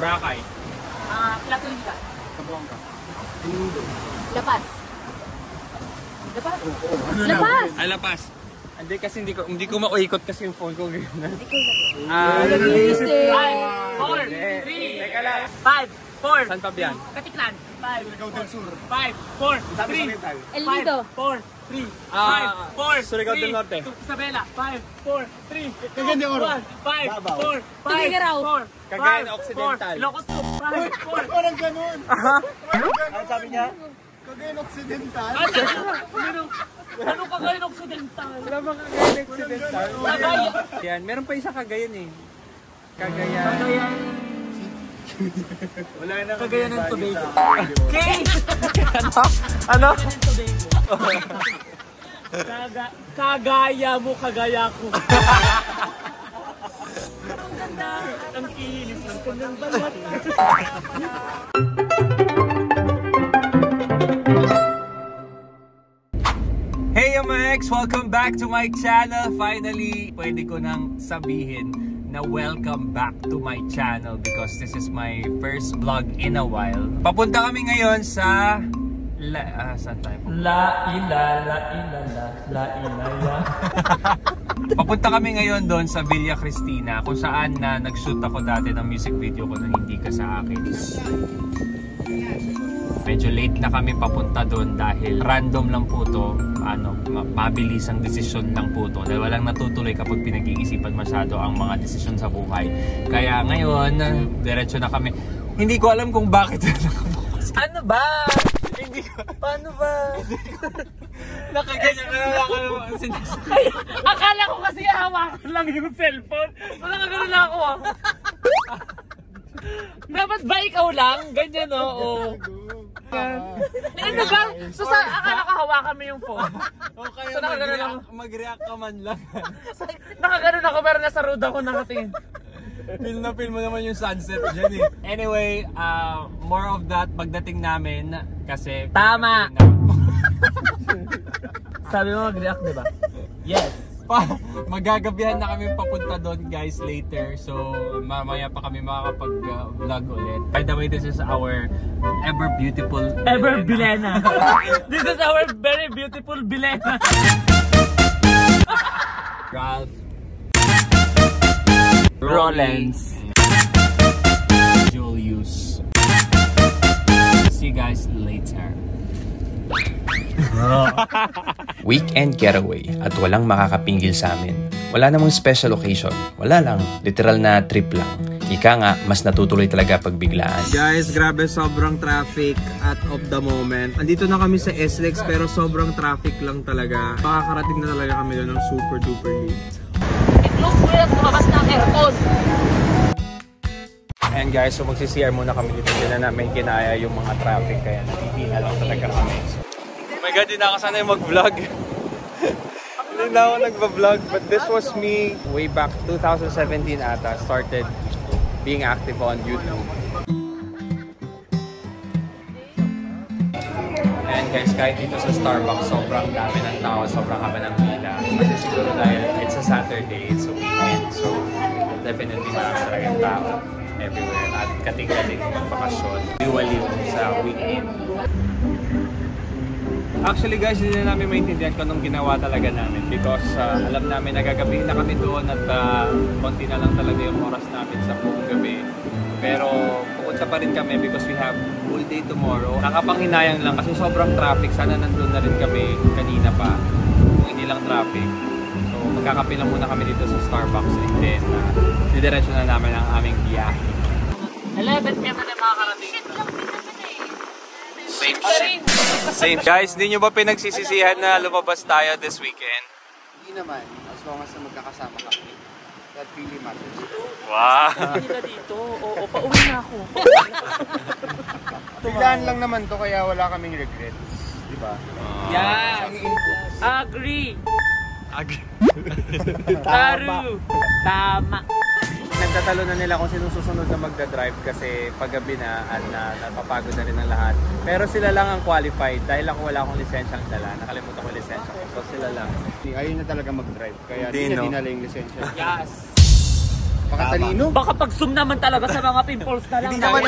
Boracay. Platolita. Kabuanga. Lapas. Lapas? Lapas! Ay, Lapas. Hindi kasi hindi ko mauikot kasi yung phone ko ganyan. Four, three, Teka lang. 5, 4. San Fabian? Katiklan. 5, Surigao del Sur. 5, 4, 3, El Nido. 4, 3, 5, 4, Surigao del Norte. Isabela. 5, 4, 3, Cagayan de Oro. 5, 4, 5, Tugigaraw. 4, Cagayan Occidental. Ilocos 5, 4. Parang ganun. Ano sabi niya? Cagayan Occidental. Ano Cagayan Occidental? Wala bang Cagayan Occidental? Cagayan. Yan, meron pa isa Cagayan eh. Cagayan. Wala na Cagayan ng Tobago. Okay! Ano? Kagaya mo, kagaya ko. Ang ganda. Ang kilis ng kanyang balat. Hey MX! Welcome back to my channel! Finally, pwede ko nang sabihin na welcome back to my channel because this is my first vlog in a while. Papunta kami ngayon sa... saan tayo? Papunta kami ngayon doon sa Villa Cristina kung saan na nag-shoot ako dati ng music video ko nung hindi ka sa akin. Medyo late na kami papunta doon dahil random lang po to, mabilis ang desisyon lang po to dahil walang natutuloy kapag pinag-iisipan masyado ang mga desisyon sa buhay. Kaya ngayon, diretso na kami. Hindi ko alam kung bakit nakabukas. Ano ba? Hindi ko. Paano ba? Nakaganyan ka na lang Ay, akala ko kasi hawakan lang yung cellphone. Wala ka gano'n ako ah. Dapat ba ikaw lang? Ganyan o. Ano ba? So akala ko hawakan mo yung phone. O kaya So, mag-react ka man lang. Nakaganon ako pero nasa road ako nakatingin. Feel na feel mo naman yung sunset dyan eh. Anyway, more of that pagdating namin kasi... Tama! Sabi mo mag-react, diba? Yes! Magagabihan na kami papunta doon guys later. So mamaya pa kami makakapag-vlog ulit. By the way, this is our ever beautiful Bilena. This is our very beautiful Bilena. Ralph Rollins. Julius. See you guys later. Weekend getaway at walang makakapinggil sa amin. Wala namang special occasion. Wala lang. Literal na trip lang. Ika nga, mas natutuloy talaga pag biglaan. Guys, grabe sobrang traffic at of the moment. Andito na kami sa SLEX pero sobrang traffic lang talaga. Makakarating na talaga kami doon ng super duper late. It looks weird lumabas ng aircon. And guys, so magsi-CR muna kami dito. Hindi na namin kinaya yung mga traffic kaya natipila lang talaga kami. Oh my god, di na ako sanay mag-vlog. Hindi na ako nagba-vlog. But this was me way back 2017 ata. Started being active on YouTube. And guys, kahit dito sa Starbucks, sobrang dami ng tao, sobrang haba ng pila. Kasi siguro dahil it's a Saturday, it's a weekend. So definitely marami talagang tao everywhere. At kating-kating magbakasyon. Liwaliw sa weekend. Actually guys, hindi na namin maintindihan kung anong ginawa talaga namin because alam namin nagagabihin na kami doon at konti na lang talaga yung oras namin sa buong gabi. Pero pupunta pa rin kami because we have full day tomorrow. Nakapanghinayang lang kasi sobrang traffic. Sana nandun na rin kami kanina pa kung hindi lang traffic. So magkakape lang muna kami dito sa Starbucks and then didiretso na namin ang aming biyahe. 11 p.m. na makakarating. Same. Guys, hindi nyo ba pinagsisisihan na lumabas tayo this weekend? Hindi naman. As long as magkakasama kami. That really matters. Wow! Nila dito. Oo, pauwi na ako. Biglaan lang naman to kaya wala kaming regrets. Diba? Yes! Agree! Taru! Tama! Nagtatalo na nila kung sino susunod na magdadrive kasi paggabi na at napapagod na rin ang lahat. Pero sila lang ang qualified dahil ako wala akong lisensyang dala. Nakalimutan ko yung lisensya ko. So sila lang. Ayaw na talaga mag-drive kaya Hindi, hindi na no? dinala yung lisensya. Yes! Makatalino. Baka pag-zoom naman talaga sa mga pimples na lang. Hindi naman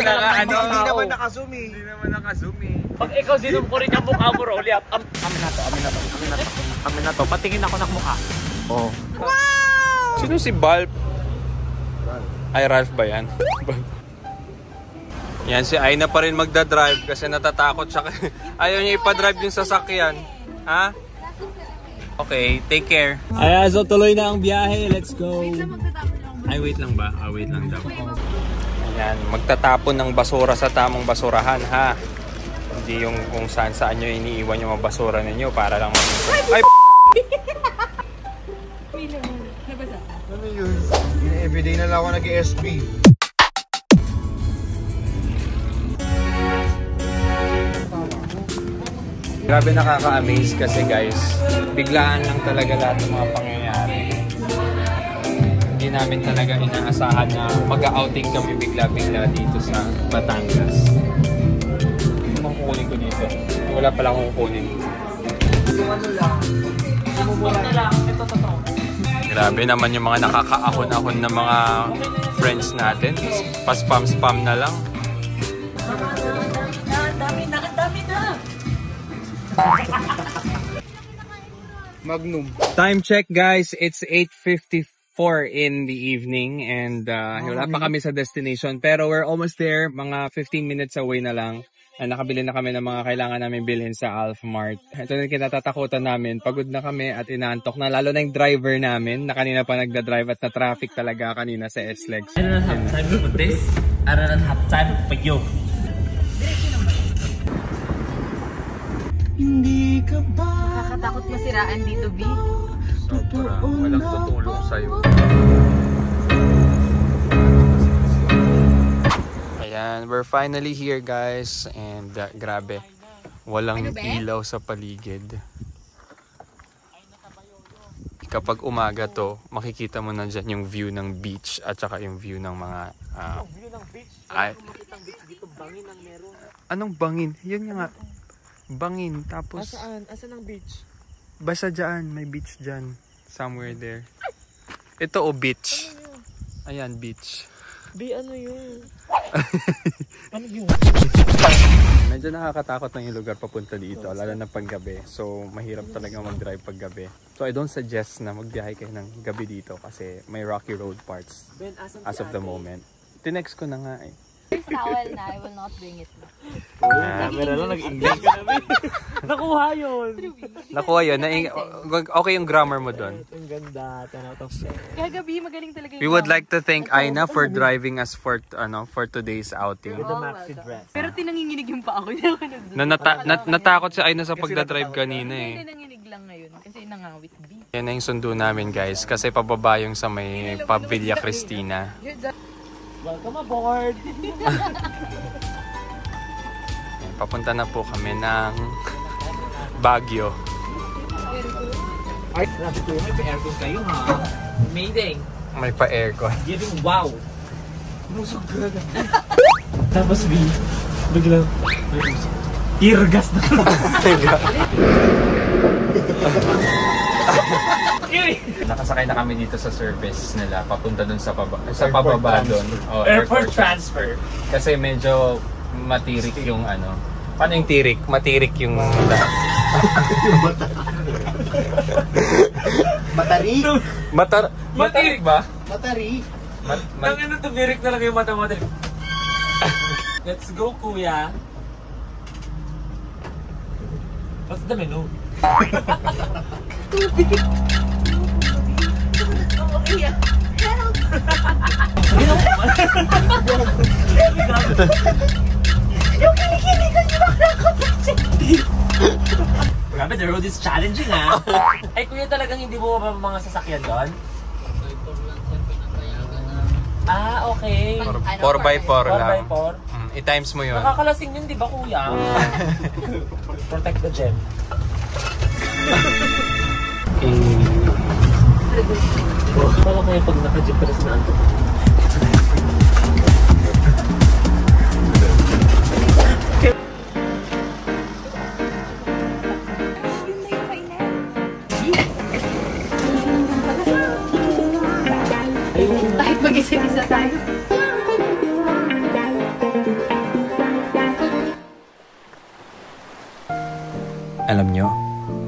naka-zoom eh. Hindi naman naka-zoom eh. Pag ikaw sinum ko rin ang mukha mo, Rolly. Amin na to. Patingin ako ng mukha. Oh. Wow! Sino si Balp? Ay, Ralph ba yan? Yan, si Aina pa rin magdadrive kasi natatakot siya. Ayaw niya ipadrive yung sasakyan. Ha? Okay, take care. Ayan, so tuloy na ang biyahe. Let's go. Ay, wait lang ba? Wait lang daw. Ayan, magtatapon ng basura sa tamang basurahan, ha? Hindi yung kung saan nyo iniiwan yung mga basura ninyo para lang ay, ano yun? Everyday na lang ako nag-SB. grabe nakaka-amaze kasi guys, biglaan lang talaga lahat ng mga pangyayari. Hindi namin talaga inaasahan na mag-outing kami bigla-bigla dito sa Batangas. Ano bang kukunin ko dito? Wala pala akong kukunin. Grabe naman yung mga nakakaahon-ahon na mga friends natin. Pa-spam-spam na lang. Dami na. Magnum. Time check guys, it's 8:54 in the evening and wala pa kami sa destination pero we're almost there, mga 15 minutes away na lang. Nakabili na kami ng mga kailangan namin bilhin sa Alfmart. Ito na kinatatakutan namin, pagod na kami at inaantok na, lalo na yung driver namin na kanina pa nagda-drive at na-traffic talaga kanina sa SLEX. I don't have time for this. I don't have time for you. Hindi ka ba nakakatakot masiraan dito, B? Sobra, walang tutulong sa'yo. Ayan, we're finally here guys and grabe, walang ilaw sa paligid. Kapag umaga to, makikita mo na dyan yung view ng beach at saka yung view ng mga View ng beach. ay, Makikita ang beach dito, bangin ang meron. anong bangin? Yun nga, bangin. Tapos Asan ang beach? basta dyan, may beach dyan, somewhere there. Ito o beach. Ayan, beach. B, ano yun? Ano yun? Medyo nakakatakot ng yung lugar papunta dito, lalo na paggabi. So, mahirap talaga mag-drive paggabi. So, I don't suggest na magbiyahe kayo ng gabi dito kasi may rocky road parts as of the moment. Tinext ko na nga eh. Towel na, I will not bring it. Camera lang, nag-English ka namin. Nakuha yun. Nakuha yun. Okay yung grammar mo doon. Ang ganda. 10 out of 10. Gagabi, magaling talaga yung We would like to thank Aina for driving us for today's outing. With the maxi dress. Pero tinanginginig yung pa ako. Natakot si Aina sa pagdadrive kanina eh. Tinanginig lang ngayon kasi nangawit, B. Yan na yung sundo namin guys kasi pababa yung sa may Pavilla Cristina. Welcome aboard! Papunta na po kami ng Baguio. Ay, may pa-aircon kayo ha? Amazing! May pa-aircon. Giving wow! Musog ka na. Tapos B, biglang may musog. Teargas na ka. Nakasakay na kami dito sa service nila papunta dun sa pababa doon. Airport transfer. Kasi medyo matirik yung ano. Paano yung tirik? Matirik yung Matari. Matirik ba? Matari. Nang ano, tumirik na lang yung mata mo. Let's go, kuya. What's the menu? Yung kinikili ko yung nakakapatid. Grabe, the road is challenging ha. Ay kuya, talagang hindi mo ba mga sasakyan doon? Ah, okay. 4x4 lang. 4x4. I-times mo yun. Nakakalasing yun, di ba kuya? Protect the gem. Paano kaya pag naka-jeep ka na sinanto? Kahit mag-isip Alam nyo,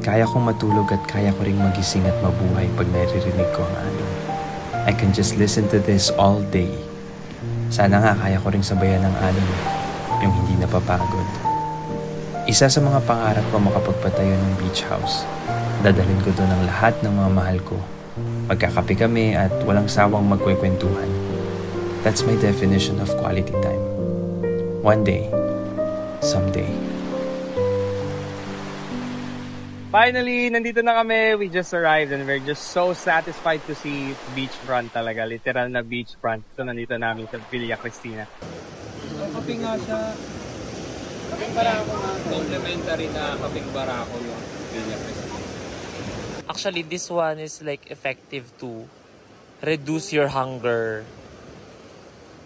kaya kong matulog at kaya ko ring magising at mabuhay pag naririnig ko ang alon. I can just listen to this all day. Sana nga kaya ko ring sabayan ng alon, yung hindi napapagod. Isa sa mga pangarap ko makapagpatayo ng beach house. Dadalhin ko doon ang lahat ng mga mahal ko. Magkakape kami at walang sawang magkwekwentuhan. That's my definition of quality time. One day, someday. Finally, nandito na kami. We just arrived and we're just so satisfied to see beachfront talaga. Literal na beachfront. So, nandito namin sa Villa Cristina. Kaping nga siya. Kaping barako nga. Complimentary na kaping barako yung Villa Cristina. Actually, this one is like effective to reduce your hunger.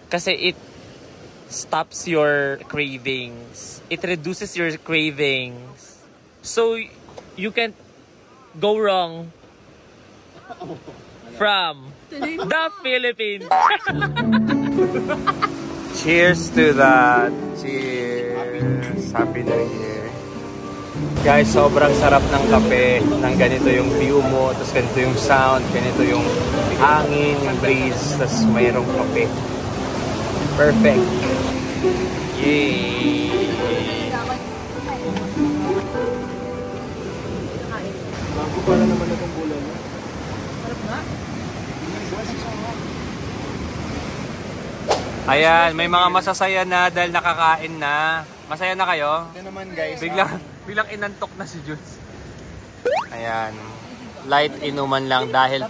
Kasi it stops your cravings. It reduces your cravings. So, you can't go wrong from the Philippines. Cheers to that. Cheers. Happy New Year. Guys, sobrang sarap ng kape. Nang ganito yung view mo, tapos ganito yung sound, ganito yung hangin, yung breeze, tapos mayroong kape. Perfect. Yay! Bago pala naman na itong bulan. Sarap na. Ayan, may mga masasaya na dahil nakakain na. Masaya na kayo? Ito naman guys. Biglang inantok na si Jules. Ayan, light inuman lang dahil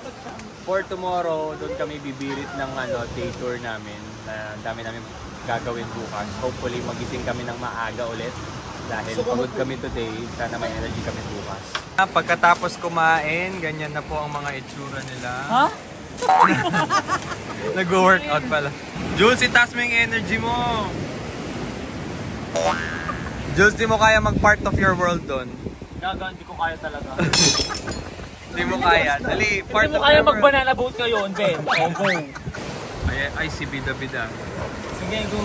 for tomorrow, doon kami bibirit ng day tour namin. Dami namin gagawin bukas. Hopefully, magising kami ng maaga ulit. Dahil pagod kami today, sana may energy kami bukas. Pagkatapos kumain, ganyan na po ang mga itsura nila. Ha? Nag-workout pala. Jules, itaas mo yung energy mo. Jules, di mo kaya mag-part of your world doon. Gaga, hindi ko kaya talaga. Di mo kaya. Dali, part Hindi mo of kaya your world. mag-banana boat ngayon, Ben. Go. Ay, si Bida-Bida. Sige, go.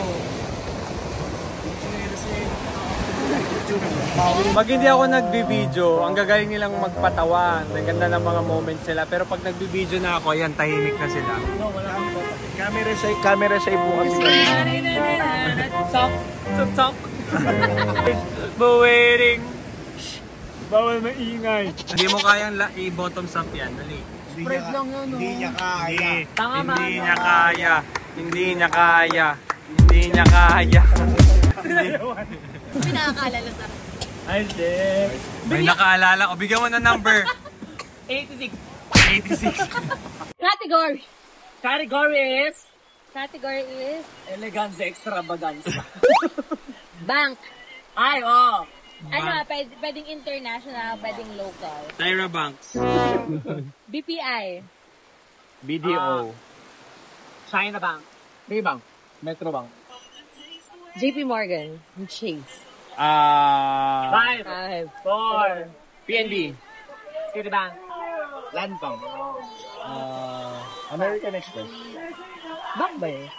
Pag hindi ako nagbibideo, ang gagaling nilang magpatawa. Ang ganda ng mga moments nila. Pero pag nagbibideo na ako, ayan, tahimik na sila. No, wala kang Camera shy po kasi kami. Talk. But waiting. Bawal maingay. Hindi mo kayang i-bottoms up yan. Dali. Spread lang yan. Hindi niya kaya. Tanga ba? Hindi niya kaya. Hindi niya kaya. Hindi niya kaya. Pinakakaalala sa Ay, di. May nakaalala ko. Bigyan mo na number. 86. 86. category. Category is elegance extravaganza. Bank. Ay, oh. Ano, pwedeng international, pwedeng local. Tyra Banks. BPI. BDO. China Bank. Maybank. Metro Bank. JP Morgan. Chase. 5, 4, PNB. Citibank. Land Bank. American Express. Bank ba yun?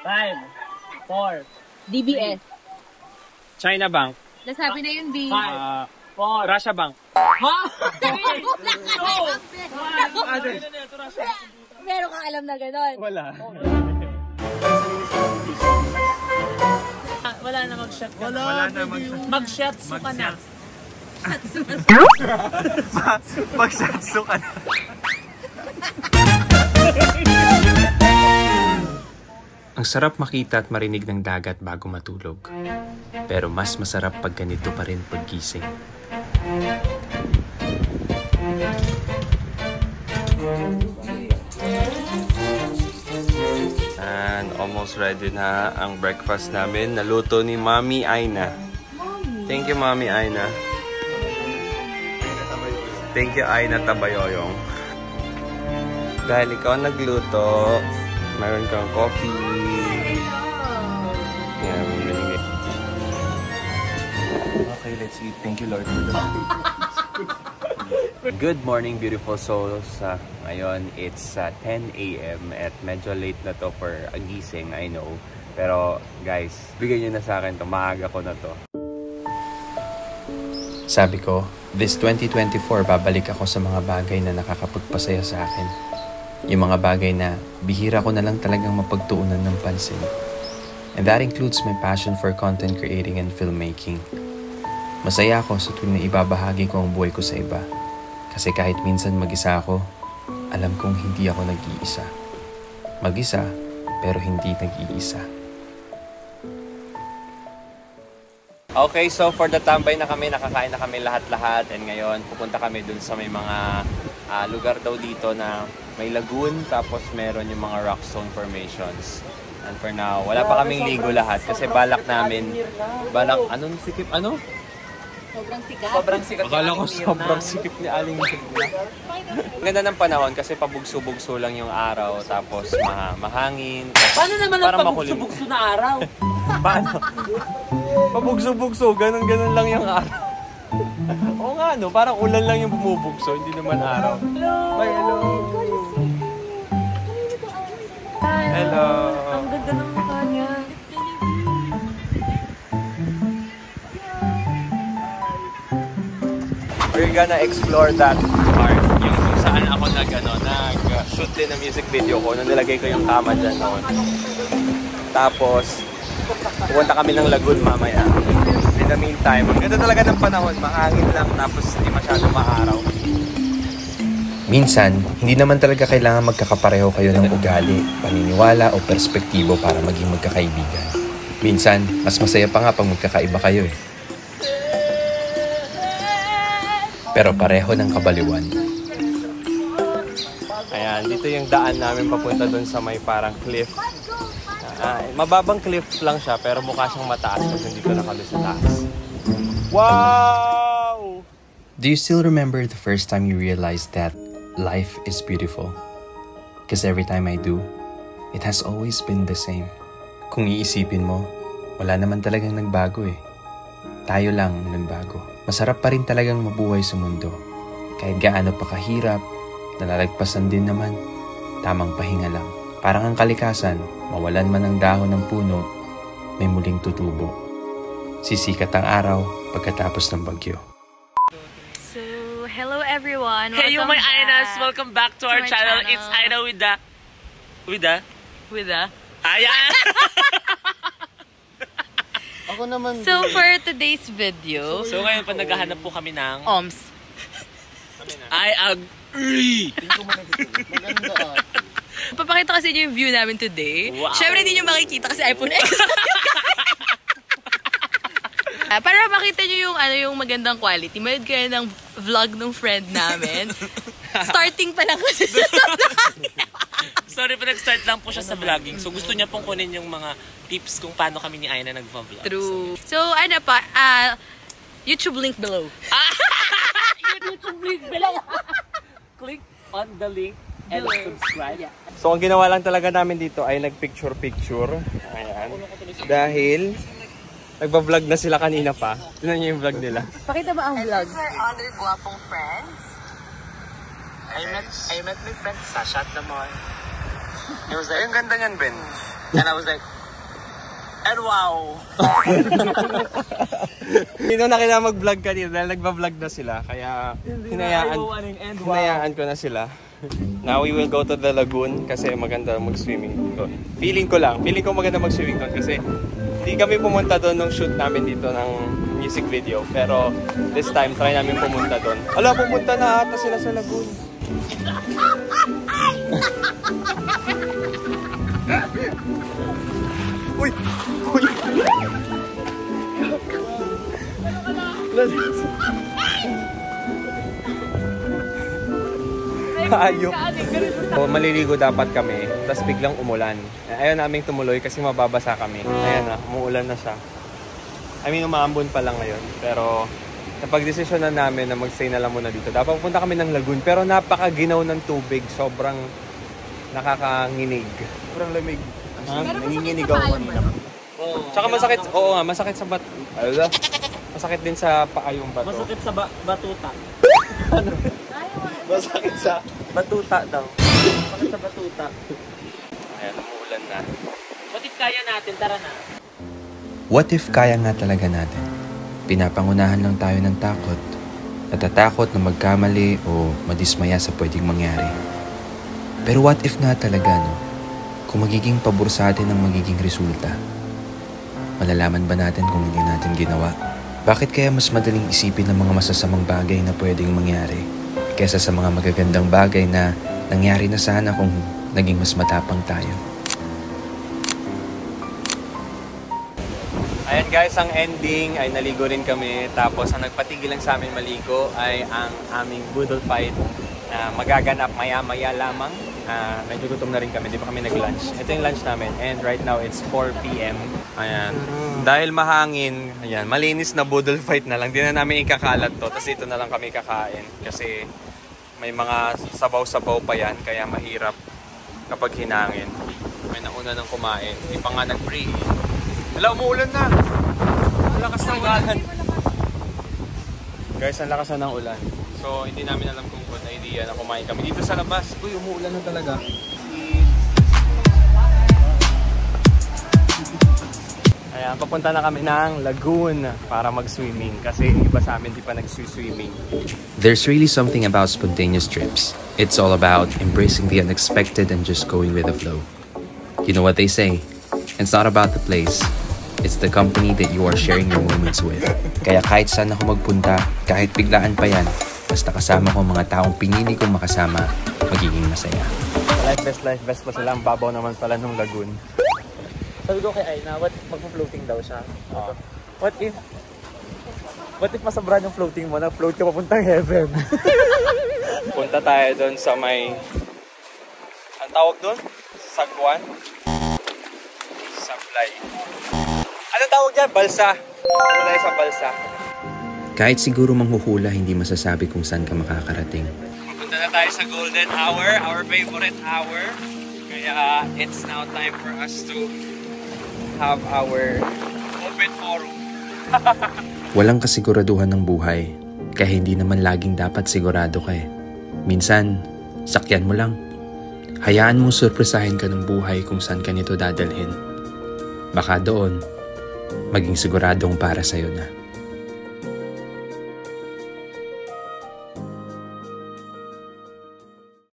5, 4, DBS. China Bank. Nasabi na yun, B. 5, 4. Russia Bank. Ha? Meron kang alam na gano'n. Wala. Wala na mag-shot ka. Wala na Mag-shots ka na. Magsatso ka na. Ang sarap makita at marinig ng dagat bago matulog. Pero mas masarap pag ganito pa rin paggising. And almost ready na ang breakfast namin. Naluto ni Mami Aina. Thank you, Mami Aina. Thank you, Aina Tabayoyong. Dahil ikaw nagluto, mayroon kang coffee. Yeah, okay, let's eat. Thank you, Lord, for the Good morning, beautiful souls. Ngayon, it's 10 a.m. at medyo late na to for a gising, I know. Pero, guys, bigyan nyo na sa akin to. Maaga ko na to. Sabi ko, this 2024 babalik ako sa mga bagay na nakakapagpasaya sa akin. Yung mga bagay na bihira ko na lang talagang mapagtuunan ng pansin. And that includes my passion for content creating and filmmaking. Masaya ako sa tuwing na ibabahagi ko ang buhay ko sa iba. Kasi kahit minsan mag-isa ako, alam kong hindi ako nag-iisa. Mag-isa, pero hindi nag-iisa. Okay, so for the tambay na kami, nakakain na kami lahat-lahat. And ngayon, pupunta kami dun sa may mga lugar daw dito na may lagoon. Tapos meron yung mga rock stone formations. And for now, wala pa kaming ligo lahat. Kasi balak namin, anong sikip, ano? Sobrang sikat. Sobrang sikat. Akala ko sobrang sikip ni Aling Mirna. Ganda ng panahon kasi pabugso-bugso lang yung araw. Tapos mahangin. Paano naman ang pabugso-bugso na araw? Paano? Pabugso-bugso, ganun lang yung araw. Oo nga no, parang ulan lang yung bumubugso, hindi naman araw. Hello! Bye, hello! Hello! Ang ganda ng mukha niya. We're gonna explore that part. Yung kung saan ako nag-shoot din ng music video ko. Nung nilagay ko yung kama dyan noon. Tapos, pupunta kami ng lagoon mamaya. In the meantime, ang ganda talaga ng panahon. Mahangin lang tapos hindi masyado maaraw. Minsan, hindi naman talaga kailangan magkakapareho kayo ng ugali, paniniwala o perspektibo para maging magkakaibigan. Minsan, mas masaya pa nga pag magkakaiba kayo eh. Pero pareho ng kabaliwan. Ayan, dito yung daan namin papunta dun sa may parang cliff. Mababang cliff lang siya pero mukha siyang mataas pag nandito na kami sa taas. Wow! Do you still remember the first time you realized that life is beautiful? Because every time I do, it has always been the same. Kung iisipin mo, wala naman talagang nagbago eh. Tayo lang ang nagbago. Masarap pa rin talagang mabuhay sa mundo. Kahit gaano pa kahirap, nalalagpasan din naman. Tamang pahinga lang. Parang ang kalikasan, mawalan man ang dahon ng puno, may muling tutubo. Sisikat ang araw pagkatapos ng bagyo. So, hello everyone. Hey, you Welcome my Ainas! back Welcome back to our my channel. It's Aina with the... Ayan! Ako naman. So, for today's video, So ngayon pa naghahanap po kami ng... OMS. I agree! Maganda Papakita kasi yung view namin today. Wow. Siyempre, hindi nyo makikita kasi iPhone X. Para makita nyo yung magandang quality, mayroon kayo ng vlog ng friend namin. Starting pa lang kasi. Sorry, pa nag-start lang po siya sa vlogging. So gusto niya pong kunin yung mga tips kung paano kami ni Aina nag-vlog. True. So, YouTube link below. YouTube link below! Click on the link and subscribe. So, ang ginawa lang talaga namin dito ay nag-picture-picture. Ayan. Dahil, nagba-vlog na sila kanina pa. Tignan niyo yung vlog nila. Pakita ba ang vlog? Our other guwapong friends. I met my friend Sasha at the mall. It was like, ang ganda niyan, Ben. And I was like, and wow! Hindi na kailangan mag-vlog kanina dahil nagba-vlog na sila. Kaya hinayaan ko na sila. Now we will go to the lagoon kasi maganda mag-swimming doon. Feeling ko maganda mag-swimming doon kasi hindi kami pumunta doon nung shoot namin dito ng music video. Pero this time, try namin pumunta doon. Ala, pupunta na ata sila sa lagoon. Uy! Uy! Ayok. So, maliligo dapat kami, tapos biglang umulan. Ayaw naming tumuloy kasi mababasa kami. Ayan na, umuulan na siya. I mean, umaambon pa lang ngayon. Pero, napag-desisyon na namin na mag-stay na lang muna dito. Dapat pupunta kami ng lagoon, pero napakaginaw ng tubig. Sobrang nakakanginig. Sobrang lamig. Nanginginig ako kanina. Tsaka masakit, oo nga, masakit sa masakit din sa paa yung bato. Masakit sa batuta. Masakit sa Batuta daw. Masakit sa batuta. Ayan, umuulan na. What if kaya natin? Tara na. What if kaya nga talaga natin? Pinapangunahan lang tayo ng takot. Natatakot na magkamali o madismaya sa pwedeng mangyari. Pero what if na talaga, no? Kung magiging pabor sa atin ang magiging resulta, malalaman ba natin kung hindi natin ginawa? Bakit kaya mas madaling isipin ng mga masasamang bagay na pwedeng mangyari kaysa sa mga magagandang bagay na nangyari na sana kung naging mas matapang tayo? Ayan guys, ang ending ay naligo rin kami. Tapos ang nagpatigil lang sa amin maligo ay ang aming boodle fight na magaganap maya-maya lamang. Medyo gutom na rin kami, di pa kami nag-lunch. Ito yung lunch namin and right now it's 4 p.m. Ayan. Dahil mahangin, ayan, malinis na boodle fight na lang. Di na namin ikakalat to, tapos ito na lang kami kakain. Kasi may mga sabaw-sabaw pa yan, kaya mahirap kapag hinangin. May nauna nang kumain, di pa nga nag-pray. Hala, umuulan na! Ang lakas ng ulan. Guys, ang lakas na ng ulan. So, hindi namin alam kung good idea na kumain kami dito sa labas. Uy, umuulan na talaga. Ayan, papunta na kami ng lagoon para mag-swimming. Kasi iba sa amin di pa nag-swimming. There's really something about spontaneous trips. It's all about embracing the unexpected and just going with the flow. You know what they say? It's not about the place. It's the company that you are sharing your moments with. Kaya kahit saan ako magpunta, kahit biglaan pa yan, basta kasama ko mga taong pinili kong makasama, magiging masaya. Life best pa sila. Ang babaw naman pala ng lagoon. Sabi ko kay Aina, what magpo-floating daw siya. What if masabran yung floating mo, na-float ka papuntang heaven? Punta tayo doon sa may... Ang tawag doon? Sagwan? Sablay. Anong tawag dyan? Balsa. Punta tayo sa balsa. Kahit siguro manghuhula, hindi masasabi kung saan ka makakarating. Punta na tayo sa golden hour, our favorite hour. Kaya it's now time for us to have our open forum. Walang kasiguraduhan ng buhay, kaya hindi naman laging dapat sigurado ka eh. Minsan, sakyan mo lang. Hayaan mong surpresahin ka ng buhay kung saan ka nito dadalhin. Baka doon, maging siguradong para sa'yo na.